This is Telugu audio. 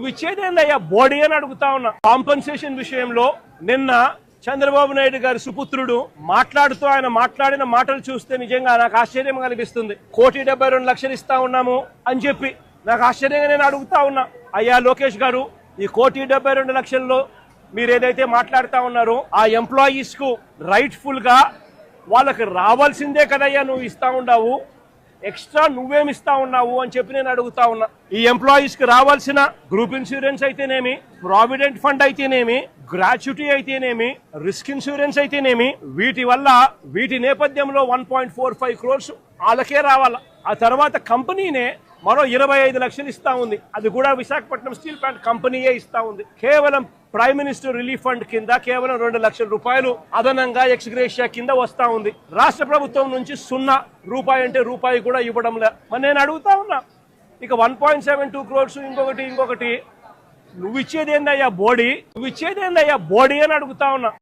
నువ్వు ఇచ్చేదేందయ్యా బోడీ అని అడుగుతా ఉన్నా. కాంపన్సేషన్ విషయంలో నిన్న చంద్రబాబు నాయుడు గారి సుపుత్రుడు మాట్లాడుతూ ఆయన మాట్లాడిన మాటలు చూస్తే నిజంగా నాకు ఆశ్చర్యం కనిపిస్తుంది. 1,72,00,000 ఇస్తా ఉన్నాము అని చెప్పి నాకు ఆశ్చర్యంగా నేను అడుగుతా ఉన్నా, అయ్యా లోకేష్ గారు, ఈ 1,72,00,000లో మీరు ఏదైతే మాట్లాడుతా ఉన్నారో ఆ ఎంప్లాయీస్ కు రైట్ఫుల్ గా వాళ్ళకి రావాల్సిందే కదయ్యా నువ్వు ఇస్తా ఉన్నావు, ఎక్స్ట్రా నువ్వేమి ఇస్తా ఉన్నావు అని చెప్పి నేను అడుగుతా ఉన్నా. ఈ ఎంప్లాయీస్ కి రావాల్సిన గ్రూప్ ఇన్సూరెన్స్ అయితేనేమి, ప్రావిడెంట్ ఫండ్ అయితేనేమి, గ్రాట్యుటీ అయితేనేమి, రిస్క్ ఇన్సూరెన్స్ అయితేనేమి, వీటి నేపథ్యంలో 1.45 crores వాళ్ళకే రావాలా. ఆ తర్వాత కంపెనీనే మరో 25 లక్షలు ఇస్తా ఉంది. అది కూడా విశాఖపట్నం స్టీల్ ప్లాంట్ కంపెనీయే ఇస్తా ఉంది. కేవలం ప్రైమ్ మినిస్టర్ రిలీఫ్ ఫండ్ కింద కేవలం 2 లక్షల రూపాయలు అదనంగా ఎక్స్గ్రేషియా కింద వస్తా ఉంది. రాష్ట్ర ప్రభుత్వం నుంచి 0 రూపాయి అంటే రూపాయి కూడా ఇవ్వడం లే. మరి నేను అడుగుతా ఉన్నా, ఇక 1.72 crores ఇంకొకటి నువ్వు ఇచ్చేదేందయ్యా బోడీ అని అడుగుతా ఉన్నా.